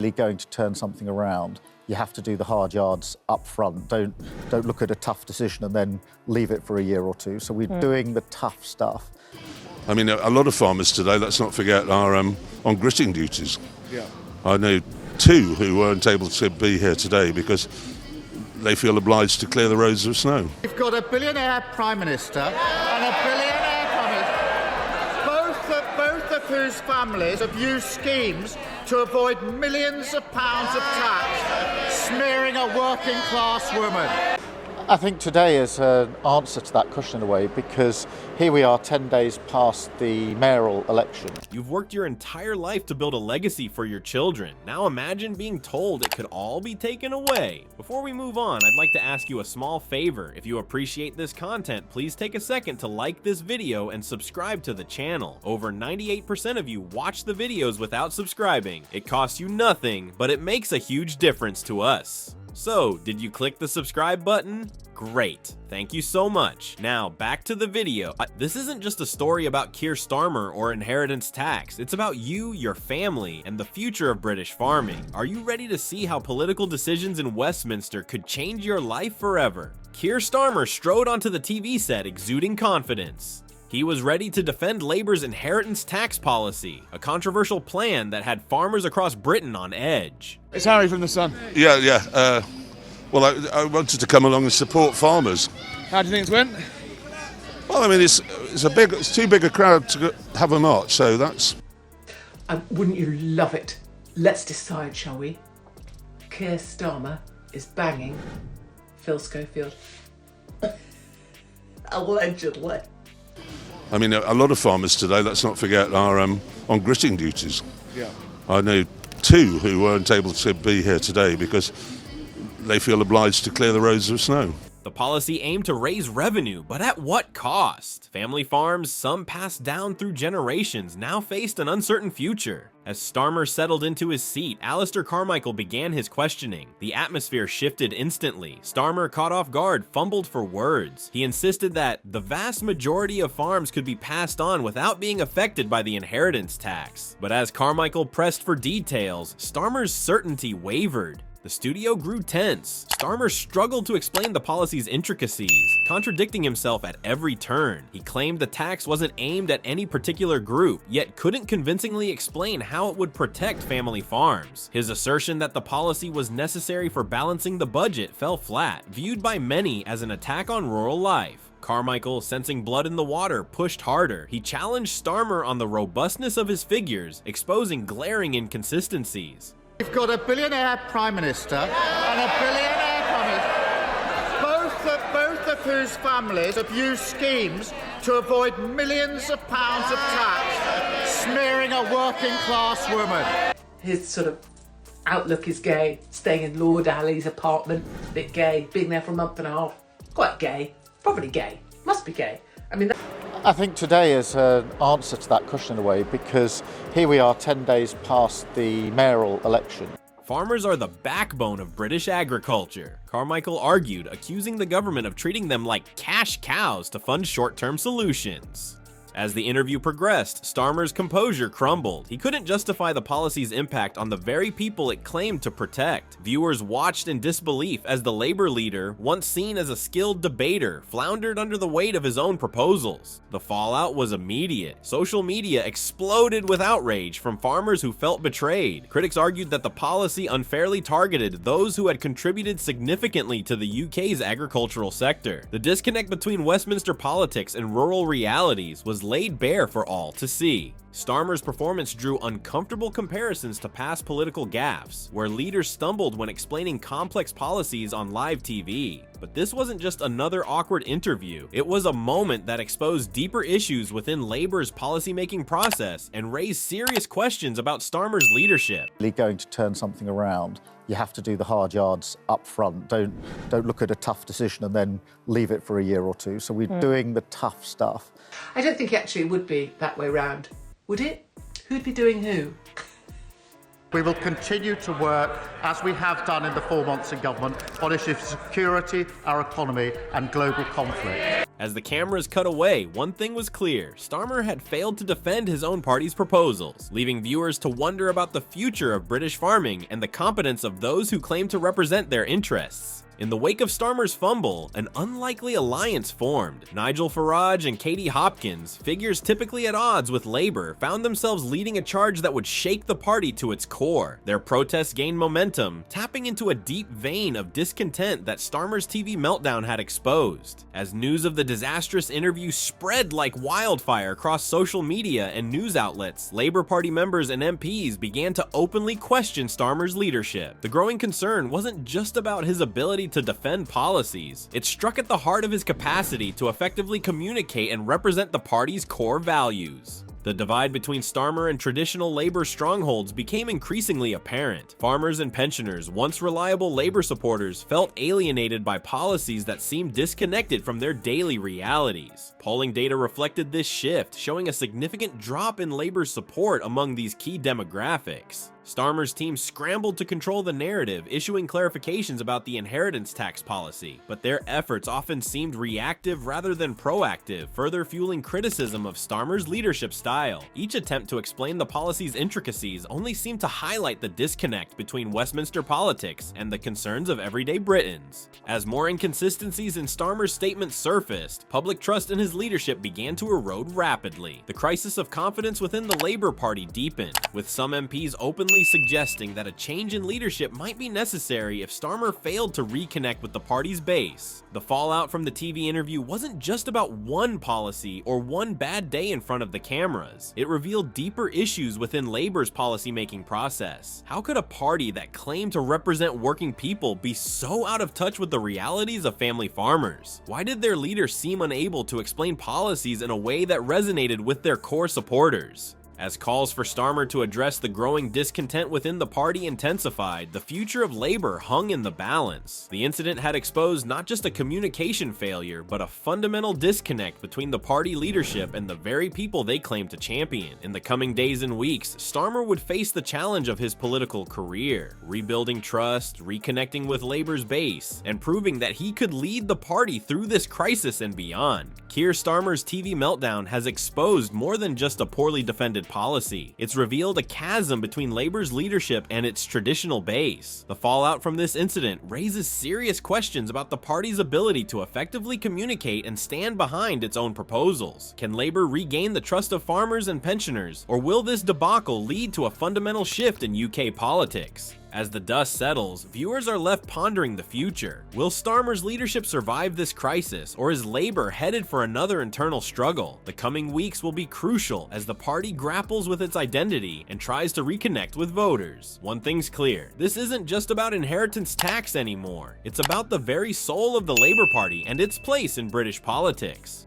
Really going to turn something around, you have to do the hard yards up front. Don't look at a tough decision and then leave it for a year or two. So we're doing the tough stuff. I mean, a lot of farmers today, let's not forget, are on gritting duties. Yeah. I know two who weren't able to be here today because they feel obliged to clear the roads of snow. We've got a billionaire Prime Minister and a billionaire Prime Minister, both of whose families have used schemes to avoid millions of pounds of tax, smearing a working class woman. I think today is an answer to that question in a way, because here we are 10 days past the mayoral election. You've worked your entire life to build a legacy for your children. Now imagine being told it could all be taken away. Before we move on, I'd like to ask you a small favor. If you appreciate this content, please take a second to like this video and subscribe to the channel. Over 98% of you watch the videos without subscribing. It costs you nothing, but it makes a huge difference to us. So, did you click the subscribe button? Great, thank you so much. Now, back to the video. This isn't just a story about Keir Starmer or inheritance tax. It's about you, your family, and the future of British farming. Are you ready to see how political decisions in Westminster could change your life forever? Keir Starmer strode onto the TV set exuding confidence. He was ready to defend Labour's inheritance tax policy, a controversial plan that had farmers across Britain on edge. It's Harry from The Sun. Yeah. Well, I wanted to come along and support farmers. How do you think it's went? Well, I mean, it's too big a crowd to have a march, so that's... Wouldn't you love it? Let's decide, shall we? Keir Starmer is banging Phil Schofield. Allegedly. I mean, a lot of farmers today, let's not forget, are on gritting duties. Yeah. I know two who weren't able to be here today because they feel obliged to clear the roads of snow. The policy aimed to raise revenue, but at what cost? Family farms, some passed down through generations, now faced an uncertain future. As Starmer settled into his seat, Alistair Carmichael began his questioning. The atmosphere shifted instantly. Starmer, caught off guard, fumbled for words. He insisted that the vast majority of farms could be passed on without being affected by the inheritance tax. But as Carmichael pressed for details, Starmer's certainty wavered. The studio grew tense. Starmer struggled to explain the policy's intricacies, contradicting himself at every turn. He claimed the tax wasn't aimed at any particular group, yet couldn't convincingly explain how it would protect family farms. His assertion that the policy was necessary for balancing the budget fell flat, viewed by many as an attack on rural life. Carmichael, sensing blood in the water, pushed harder. He challenged Starmer on the robustness of his figures, exposing glaring inconsistencies. We've got a billionaire Prime Minister and a billionaire Prime Minister, both of whose families have used schemes to avoid millions of pounds of tax, smearing a working class woman. His sort of outlook is gay. Staying in Lord Alley's apartment, a bit gay. Being there for a month and a half, quite gay. Probably gay. Must be gay. I mean, I think today is an answer to that question in a way, because here we are 10 days past the mayoral election. Farmers are the backbone of British agriculture, Carmichael argued, accusing the government of treating them like cash cows to fund short-term solutions. As the interview progressed, Starmer's composure crumbled. He couldn't justify the policy's impact on the very people it claimed to protect. Viewers watched in disbelief as the Labour leader, once seen as a skilled debater, floundered under the weight of his own proposals. The fallout was immediate. Social media exploded with outrage from farmers who felt betrayed. Critics argued that the policy unfairly targeted those who had contributed significantly to the UK's agricultural sector. The disconnect between Westminster politics and rural realities was laid bare for all to see. Starmer's performance drew uncomfortable comparisons to past political gaffes, where leaders stumbled when explaining complex policies on live TV. But this wasn't just another awkward interview. It was a moment that exposed deeper issues within Labour's policymaking process and raised serious questions about Starmer's leadership. Really going to turn something around, you have to do the hard yards up front. Don't look at a tough decision and then leave it for a year or two. So we're doing the tough stuff. I don't think it actually would be that way round. Would it? Who'd be doing who? We will continue to work, as we have done in the 4 months in government, on issues of security, our economy and global conflict. As the cameras cut away, one thing was clear: Starmer had failed to defend his own party's proposals, leaving viewers to wonder about the future of British farming and the competence of those who claim to represent their interests. In the wake of Starmer's fumble, an unlikely alliance formed. Nigel Farage and Katie Hopkins, figures typically at odds with Labour, found themselves leading a charge that would shake the party to its core. Their protests gained momentum, tapping into a deep vein of discontent that Starmer's TV meltdown had exposed. As news of the disastrous interview spread like wildfire across social media and news outlets, Labour Party members and MPs began to openly question Starmer's leadership. The growing concern wasn't just about his ability to defend policies. It struck at the heart of his capacity to effectively communicate and represent the party's core values. The divide between Starmer and traditional Labour strongholds became increasingly apparent. Farmers and pensioners, once reliable Labour supporters, felt alienated by policies that seemed disconnected from their daily realities. Polling data reflected this shift, showing a significant drop in Labour's support among these key demographics. Starmer's team scrambled to control the narrative, issuing clarifications about the inheritance tax policy, but their efforts often seemed reactive rather than proactive, further fueling criticism of Starmer's leadership style. Each attempt to explain the policy's intricacies only seemed to highlight the disconnect between Westminster politics and the concerns of everyday Britons. As more inconsistencies in Starmer's statements surfaced, public trust in his leadership began to erode rapidly. The crisis of confidence within the Labour Party deepened, with some MPs openly suggesting that a change in leadership might be necessary if Starmer failed to reconnect with the party's base. The fallout from the TV interview wasn't just about one policy or one bad day in front of the cameras. It revealed deeper issues within Labour's policymaking process. How could a party that claimed to represent working people be so out of touch with the realities of family farmers? Why did their leader seem unable to explain policies in a way that resonated with their core supporters? As calls for Starmer to address the growing discontent within the party intensified, the future of Labour hung in the balance. The incident had exposed not just a communication failure, but a fundamental disconnect between the party leadership and the very people they claim to champion. In the coming days and weeks, Starmer would face the challenge of his political career, rebuilding trust, reconnecting with Labour's base, and proving that he could lead the party through this crisis and beyond. Keir Starmer's TV meltdown has exposed more than just a poorly defended policy. It's revealed a chasm between Labour's leadership and its traditional base. The fallout from this incident raises serious questions about the party's ability to effectively communicate and stand behind its own proposals. Can Labour regain the trust of farmers and pensioners, or will this debacle lead to a fundamental shift in UK politics? As the dust settles, viewers are left pondering the future. Will Starmer's leadership survive this crisis, or is Labour headed for another internal struggle? The coming weeks will be crucial as the party grapples with its identity and tries to reconnect with voters. One thing's clear: this isn't just about inheritance tax anymore. It's about the very soul of the Labour Party and its place in British politics.